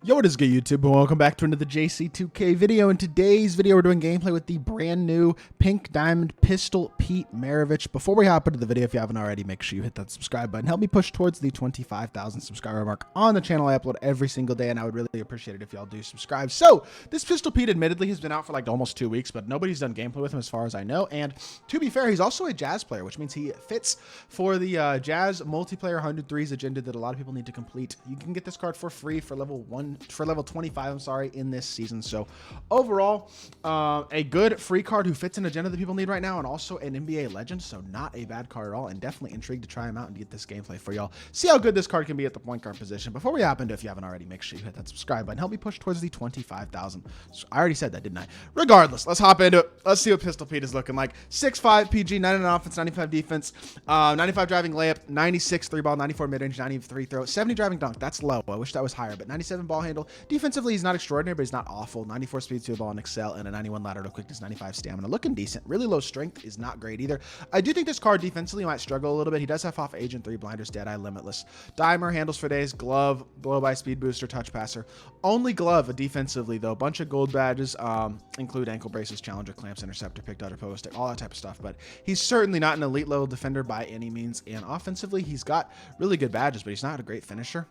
Yo, what is good, YouTube, and welcome back to another JC2K video. In today's video, we're doing gameplay with the brand new Pink Diamond Pistol Pete MARAVICH. Before we hop into the video, if you haven't already, make sure you hit that subscribe button. Help me push towards the 25,000 subscriber mark on the channel. I upload every single day, and I would really appreciate it if y'all do subscribe. So, this Pistol Pete admittedly has been out for like almost 2 weeks, but nobody's done gameplay with him as far as I know. And to be fair, he's also a Jazz player, which means he fits for the Jazz multiplayer 100-3s agenda that a lot of people need to complete. You can get this card for free for level 25, I'm sorry, in this season. So overall, a good free card who fits an agenda that people need right now, and also an NBA legend. So not a bad card at all, and definitely intrigued to try him out and get this gameplay for y'all. See how good this card can be at the point guard position. Before we hop into, if you haven't already, make sure you hit that subscribe button. Help me push towards the 25,000. I already said that, didn't I? Regardless, let's hop into it. Let's see what Pistol Pete is looking like. 6'5 PG, 99 offense, 95 defense, 95 driving layup, 96 3 ball, 94 mid-range, 93 throw, 70 driving dunk. That's low. I wish that was higher, but 97 ball handle. Defensively, he's not extraordinary, but he's not awful. 94 speed to the ball and excel, and a 91 lateral quickness, 95 stamina. Looking decent. Really low strength is not great either. I do think this card defensively might struggle a little bit. He does have off Agent 3, Blinders, Deadeye, Limitless. Dimer, handles for days, glove, blow by speed booster, touch passer. Only glove defensively, though. Bunch of gold badges, include ankle braces, challenger, clamps, interceptor, pick dodger, pogo stick, all that type of stuff. But he's certainly not an elite level defender by any means. And offensively, he's got really good badges, but he's not a great finisher.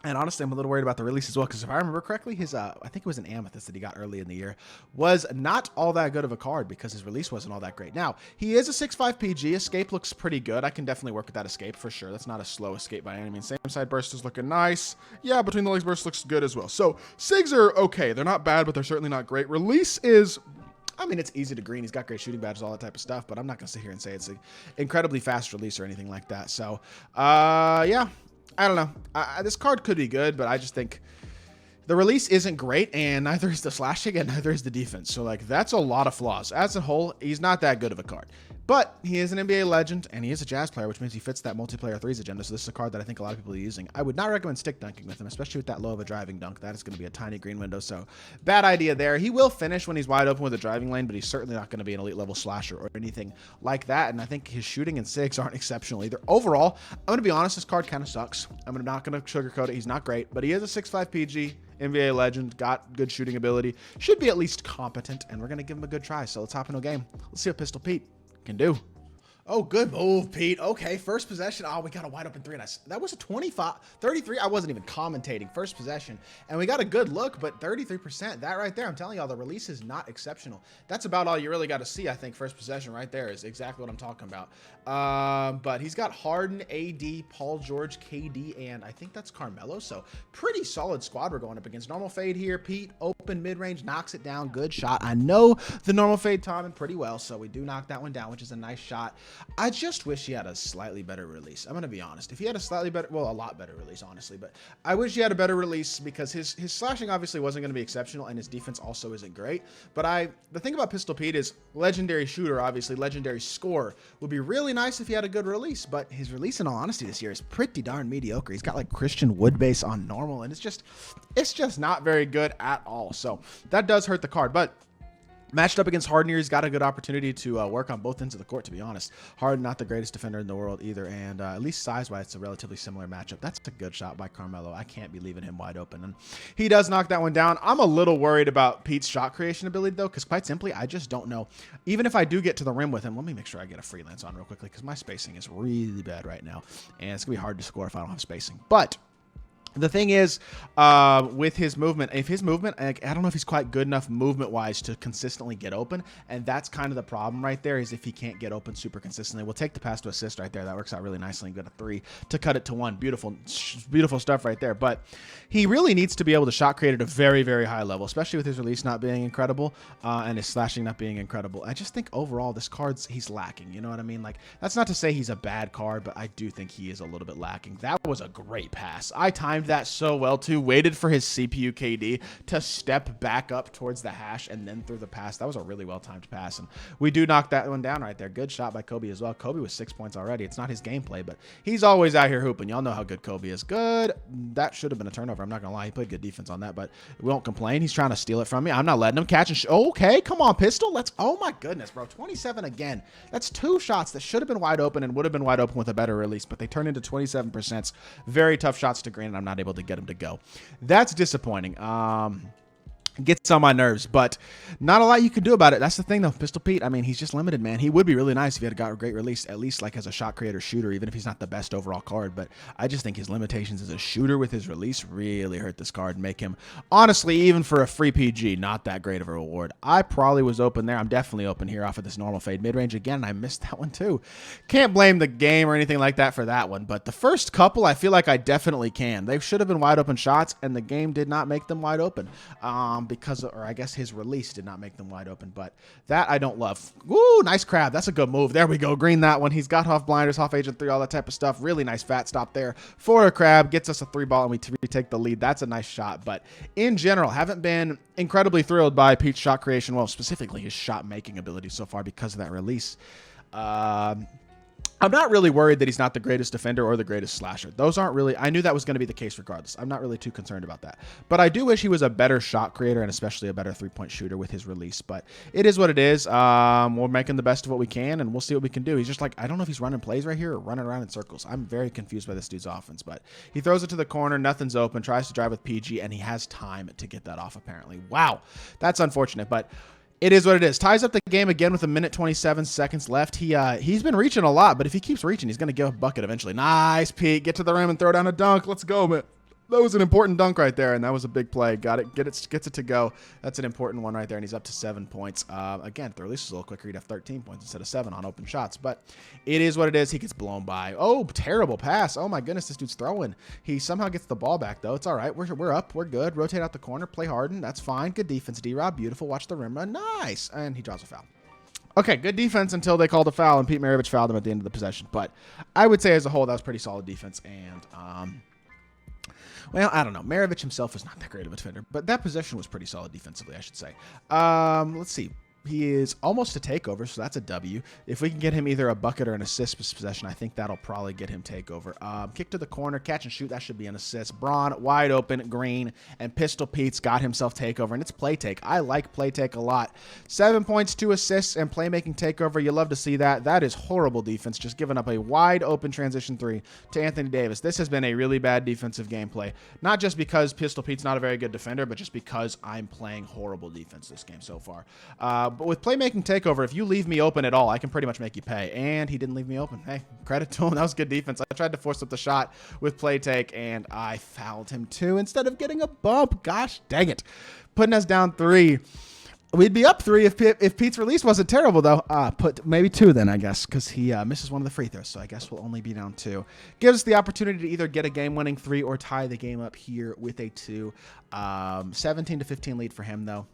And honestly, I'm a little worried about the release as well, because if I remember correctly, his I think it was an Amethyst that he got early in the year, was not all that good of a card because his release wasn't all that great. Now, he is a 6'5 PG. Escape looks pretty good. I can definitely work with that escape for sure. That's not a slow escape by any means. Same side burst is looking nice. Yeah, between the legs burst looks good as well. So, SIGs are okay. They're not bad, but they're certainly not great. Release is... I mean, it's easy to green. He's got great shooting badges, all that type of stuff, but I'm not going to sit here and say it's an incredibly fast release or anything like that. So, yeah. I don't know. This card could be good, but I just think the release isn't great, and neither is the slashing, and neither is the defense. So, like, that's a lot of flaws. As a whole, he's not that good of a card. But he is an NBA legend, and he is a Jazz player, which means he fits that multiplayer threes agenda. So this is a card that I think a lot of people are using. I would not recommend stick dunking with him, especially with that low of a driving dunk. That is going to be a tiny green window, so bad idea there. He will finish when he's wide open with a driving lane, but he's certainly not going to be an elite level slasher or anything like that. And I think his shooting and SIGs aren't exceptional either. Overall, I'm going to be honest, this card kind of sucks. I'm not going to sugarcoat it. He's not great, but he is a 6'5 PG. NBA legend, got good shooting ability, should be at least competent, and we're going to give him a good try. So let's hop into a game. Let's see what Pistol Pete can do. Oh, good move, Pete. Okay, first possession. Oh, we got a wide open three. And that was a 33. I wasn't even commentating. First possession. And we got a good look, but 33%. That right there, I'm telling y'all, the release is not exceptional. That's about all you really got to see, I think. First possession right there is exactly what I'm talking about. But he's got Harden, AD, Paul George, KD, and I think that's Carmelo. So pretty solid squad we're going up against. Normal fade here. Pete, open mid-range, knocks it down. Good shot. I know the normal fade timing pretty well, so we do knock that one down, which is a nice shot. I just wish he had a slightly better release. I'm going to be honest. If he had a slightly better, well, a lot better release, honestly, but I wish he had a better release because his slashing obviously wasn't going to be exceptional, and his defense also isn't great. But the thing about Pistol Pete is legendary shooter, obviously, legendary scorer. Would be really nice if he had a good release, but his release, in all honesty, this year is pretty darn mediocre. He's got like Christian Wood base on normal, and it's just not very good at all. So that does hurt the card, but matched up against Harden here, he's got a good opportunity to work on both ends of the court, to be honest. Harden, not the greatest defender in the world either, and at least size-wise, it's a relatively similar matchup. That's a good shot by Carmelo. I can't be leaving him wide open, and he does knock that one down. I'm a little worried about Pete's shot creation ability, though, because quite simply, I just don't know. Even if I do get to the rim with him, let me make sure I get a freelance on real quickly, because my spacing is really bad right now, and it's going to be hard to score if I don't have spacing. But the thing is, with his movement, I don't know if he's quite good enough movement-wise to consistently get open, and that's kind of the problem right there, is if he can't get open super consistently. We'll take the pass to assist right there. That works out really nicely and get a 3 to cut it to 1. Beautiful, beautiful stuff right there. But he really needs to be able to shot create at a very, very high level, especially with his release not being incredible and his slashing not being incredible. I just think overall this he's lacking. You know what I mean? Like, that's not to say he's a bad card, but I do think he is a little bit lacking. That was a great pass. I timed that so well too. Waited for his CPU KD to step back up towards the hash and then threw the pass. That was a really well timed pass, and we do knock that one down right there. Good shot by Kobe as well. Kobe was 6 points already. It's not his gameplay, but he's always out here hooping. Y'all know how good Kobe is. Good. That should have been a turnover. I'm not gonna lie. He played good defense on that, but we won't complain. He's trying to steal it from me. I'm not letting him catch and okay, come on, Pistol. Oh my goodness, bro. 27 again. That's 2 shots that should have been wide open and would have been wide open with a better release, but they turned into 27%. Very tough shots to green, and I'm not able to get him to go. That's disappointing. Gets on my nerves, but not a lot you can do about it. That's the thing, though. Pistol Pete, I mean, he's just limited, man. He would be really nice if he had got a great release, at least like as a shot creator shooter, even if he's not the best overall card. But I just think his limitations as a shooter with his release really hurt this card and make him, honestly, even for a free PG, not that great of a reward. I probably was open there. I'm definitely open here off of this normal fade mid-range again, and I missed that one too. Can't blame the game or anything like that for that one, but the first couple, I feel like I definitely can. They should have been wide open shots, and the game did not make them wide open because, or I guess his release did not make them wide open, but that I don't love. Woo, nice crab. That's a good move. There we go. Green that one. He's got off blinders, off agent 3, all that type of stuff. Really nice fat stop there for a crab. Gets us a 3 ball, and we retake the lead. That's a nice shot, but in general, haven't been incredibly thrilled by Pete's shot creation. Well, specifically his shot making ability so far because of that release. I'm not really worried that he's not the greatest defender or the greatest slasher. Those aren't really, I knew that was going to be the case regardless. I'm not really too concerned about that. But I do wish he was a better shot creator and especially a better three-point shooter with his release. But it is what it is. We're making the best of what we can, and we'll see what we can do. He's just like, I don't know if he's running plays right here or running around in circles. I'm very confused by this dude's offense. But he throws it to the corner, nothing's open, tries to drive with PG, and he has time to get that off apparently. Wow, that's unfortunate. But it is what it is. Ties up the game again with 1:27 seconds left. He's been reaching a lot, but if he keeps reaching, he's going to give a bucket eventually. Nice, Pete. Get to the rim and throw down a dunk. Let's go, man. That was an important dunk right there, and that was a big play. Got it. Gets it to go. That's an important one right there, and he's up to 7 points. Again, if the release was a little quicker, he'd have 13 points instead of 7 on open shots, but it is what it is. He gets blown by. Oh, terrible pass. Oh, my goodness, this dude's throwing. He somehow gets the ball back, though. It's all right. We're up. We're good. Rotate out the corner. Play Harden. That's fine. Good defense, D-Rob. Beautiful. Watch the rim run. Nice. And he draws a foul. Okay, good defense until they called a foul, and Pete MARAVICH fouled him at the end of the possession, but I would say as a whole, that was pretty solid defense, and well, I don't know. MARAVICH himself is not that great of a defender, but that possession was pretty solid defensively, I should say. Let's see. He is almost a takeover, so that's a W. If we can get him either a bucket or an assist possession, I think that'll probably get him takeover. Kick to the corner, catch and shoot, that should be an assist. Braun, wide open, green, and Pistol Pete's got himself takeover, and it's play take. I like play take a lot. 7 points, 2 assists, and playmaking takeover. You love to see that. That is horrible defense, just giving up a wide open transition 3 to Anthony Davis. This has been a really bad defensive gameplay, not just because Pistol Pete's not a very good defender, but just because I'm playing horrible defense this game so far. But with playmaking takeover, if you leave me open at all, I can pretty much make you pay. And he didn't leave me open. Hey, credit to him. That was good defense. I tried to force up the shot with play take, and I fouled him too instead of getting a bump. Gosh dang it. Putting us down 3. We'd be up 3 if Pete's release wasn't terrible, though. Put maybe 2 then, I guess, because he misses one of the free throws. So I guess we'll only be down 2. Gives us the opportunity to either get a game-winning 3 or tie the game up here with a 2. 17-15 lead for him, though.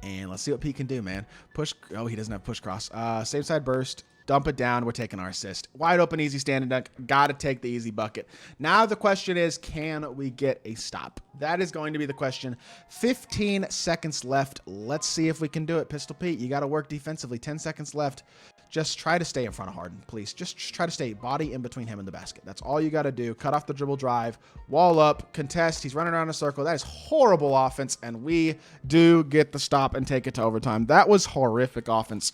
And let's see what Pete can do, man. Push. Oh, he doesn't have push cross. Same side burst. Dump it down. We're taking our assist. Wide open, easy standing dunk. Got to take the easy bucket. Now the question is, can we get a stop? That is going to be the question. 15 seconds left. Let's see if we can do it. Pistol Pete, you got to work defensively. 10 seconds left. Just try to stay in front of Harden, please. Just try to stay body in between him and the basket. That's all you got to do. Cut off the dribble drive. Wall up. Contest. He's running around in a circle. That is horrible offense, and we do get the stop and take it to overtime. That was horrific offense.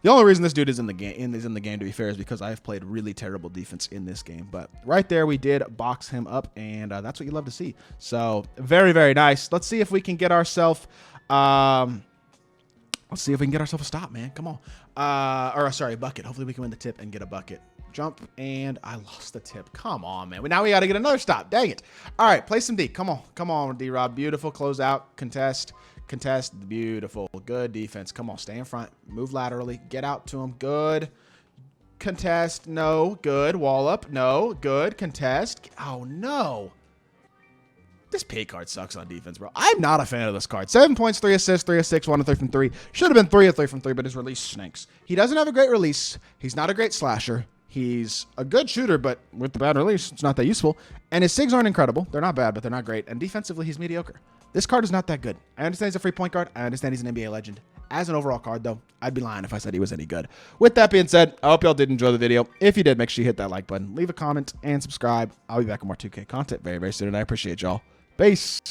The only reason this dude is in the game, to be fair, is because I have played really terrible defense in this game. But right there, we did box him up, and that's what you love to see. So very, very nice. Let's see if we can get ourselves. Let's see if we can get ourselves a stop, man. Come on. Sorry, bucket. Hopefully we can win the tip and get a bucket. Jump, and I lost the tip. Come on, man. Now we got to get another stop. Dang it. All right, play some D. Come on. Come on, D-Rob. Beautiful. Close out. Contest. Contest. Beautiful. Good defense. Come on. Stay in front. Move laterally. Get out to him. Good. Contest. No. Good. Wall up. No. Good. Contest. Oh, no. This pay card sucks on defense, bro. I'm not a fan of this card. 7 points, 3 assists, 3 of 6, 1 of 3 from 3. Should have been 3 of 3 from 3, but his release stinks. He doesn't have a great release. He's not a great slasher. He's a good shooter, but with the bad release, it's not that useful. And his SIGs aren't incredible. They're not bad, but they're not great. And defensively, he's mediocre. This card is not that good. I understand he's a free point guard. I understand he's an NBA legend. As an overall card, though, I'd be lying if I said he was any good. With that being said, I hope y'all did enjoy the video. If you did, make sure you hit that like button, leave a comment, and subscribe. I'll be back with more 2K content very, very soon, and I appreciate y'all. Peace.